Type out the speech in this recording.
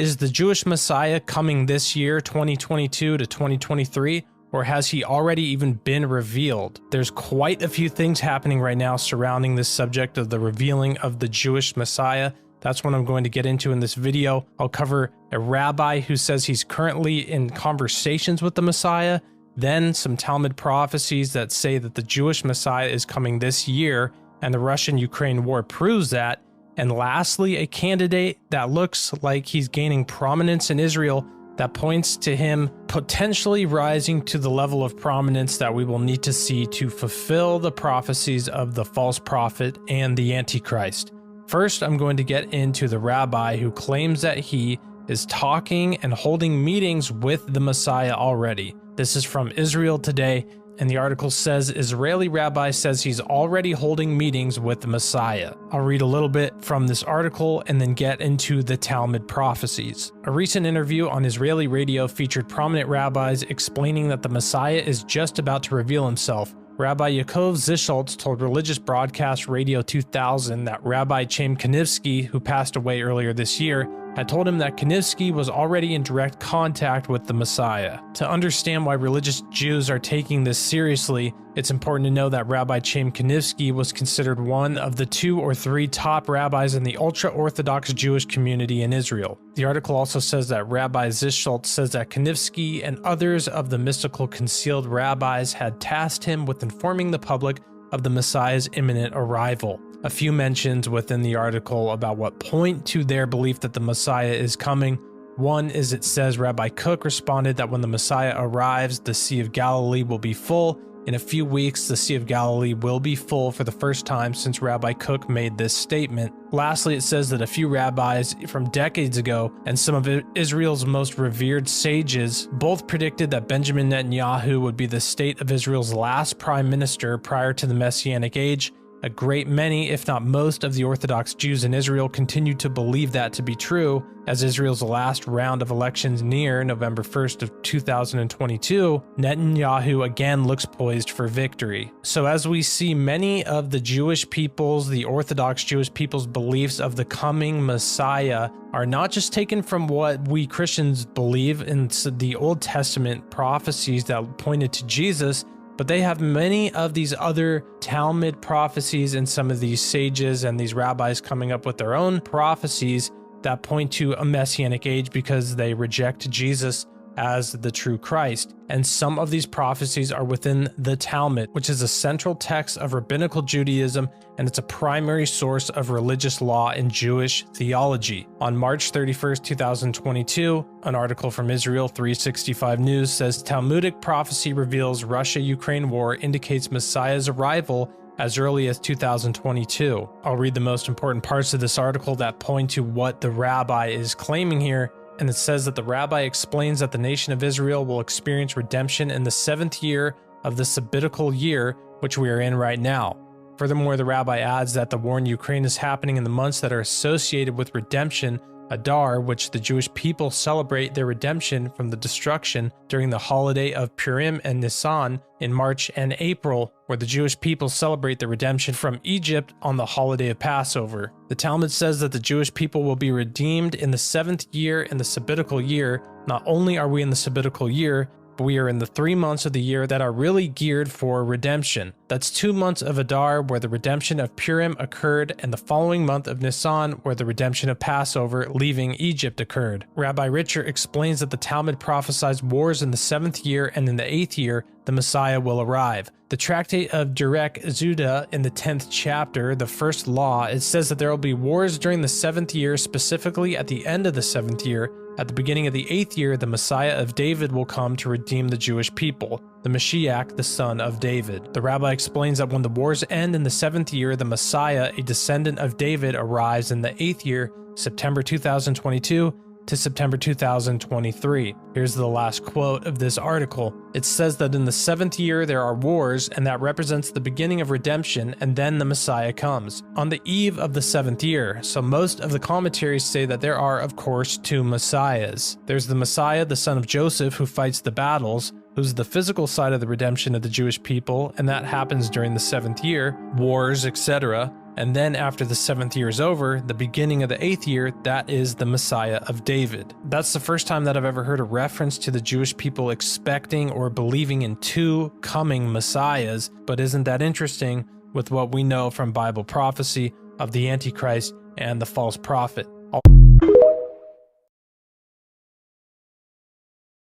Is the Jewish Messiah coming this year, 2022 to 2023? Or has he already even been revealed? There's quite a few things happening right now surrounding this subject of the revealing of the Jewish Messiah. That's what I'm going to get into in this video. I'll cover a rabbi who says he's currently in conversations with the Messiah, then some Talmud prophecies that say that the Jewish Messiah is coming this year, and the Russian-Ukraine war proves that, and lastly, a candidate that looks like he's gaining prominence in Israel that points to him potentially rising to the level of prominence that we will need to see to fulfill the prophecies of the false prophet and the Antichrist. First, I'm going to get into the rabbi who claims that he is talking and holding meetings with the Messiah already. This is from Israel Today, and the article says Israeli rabbi says he's already holding meetings with the Messiah. I'll read a little bit from this article and then get into the Talmud prophecies. A recent interview on Israeli radio featured prominent rabbis explaining that the Messiah is just about to reveal himself. Rabbi Yaakov Zischoltz told Religious Broadcast Radio 2000 that Rabbi Chaim Kanivsky, who passed away earlier this year, had told him that Kanivsky was already in direct contact with the Messiah. To understand why religious Jews are taking this seriously, it's important to know that Rabbi Chaim Kanivsky was considered one of the 2 or 3 top rabbis in the ultra-Orthodox Jewish community in Israel. The article also says that Rabbi Zischoltz says that Kanivsky and others of the mystical concealed rabbis had tasked him with informing the public of the Messiah's imminent arrival. A few mentions within the article about what point to their belief that the Messiah is coming. One is it says Rabbi Kook responded that when the Messiah arrives, the Sea of Galilee will be full. In a few weeks, the Sea of Galilee will be full for the first time since Rabbi Kook made this statement. Lastly, it says that a few rabbis from decades ago and some of Israel's most revered sages both predicted that Benjamin Netanyahu would be the state of Israel's last prime minister prior to the Messianic age. A great many, if not most, of the Orthodox Jews in Israel continue to believe that to be true, as Israel's last round of elections near November 1st of 2022, Netanyahu again looks poised for victory. So as we see many of the Jewish people's, the Orthodox Jewish people's beliefs of the coming Messiah are not just taken from what we Christians believe in the Old Testament prophecies that pointed to Jesus, but they have many of these other Talmud prophecies and some of these sages and these rabbis coming up with their own prophecies that point to a messianic age because they reject Jesus as the true Christ. And some of these prophecies are within the Talmud, which is a central text of rabbinical Judaism, and it's a primary source of religious law in Jewish theology. On March 31st, 2022, an article from Israel 365 News says Talmudic prophecy reveals Russia-Ukraine war indicates Messiah's arrival as early as 2022. I'll read the most important parts of this article that point to what the rabbi is claiming here. And it says that the rabbi explains that the nation of Israel will experience redemption in the 7th year of the sabbatical year, which we are in right now. Furthermore, the rabbi adds that the war in Ukraine is happening in the months that are associated with redemption, Adar, which the Jewish people celebrate their redemption from the destruction during the holiday of Purim and Nisan in March and April, where the Jewish people celebrate their redemption from Egypt on the holiday of Passover. The Talmud says that the Jewish people will be redeemed in the 7th year in the sabbatical year. Not only are we in the sabbatical year, but we are in the 3 months of the year that are really geared for redemption. That's 2 months of Adar, where the redemption of Purim occurred, and the following month of Nisan, where the redemption of Passover, leaving Egypt, occurred. Rabbi Richer explains that the Talmud prophesies wars in the 7th year, and in the 8th year, the Messiah will arrive. The Tractate of Derek Zuda in the 10th chapter, the first law, it says that there will be wars during the 7th year, specifically at the end of the 7th year. At the beginning of the 8th year, the Messiah of David will come to redeem the Jewish people, the Mashiach, the son of David. The rabbi explains that when the wars end in the 7th year, the Messiah, a descendant of David, arrives in the 8th year, September 2022 to September 2023. Here's the last quote of this article. It says that in the 7th year there are wars, and that represents the beginning of redemption, and then the Messiah comes on the eve of the 7th year. So most of the commentaries say that there are, of course, 2 Messiahs. There's the Messiah, the son of Joseph, who fights the battles, who's the physical side of the redemption of the Jewish people, and that happens during the 7th year, wars, etc. And then after the 7th year is over, the beginning of the 8th year, that is the Messiah of David. That's the first time that I've ever heard a reference to the Jewish people expecting or believing in two coming Messiahs. But isn't that interesting with what we know from Bible prophecy of the Antichrist and the false prophet?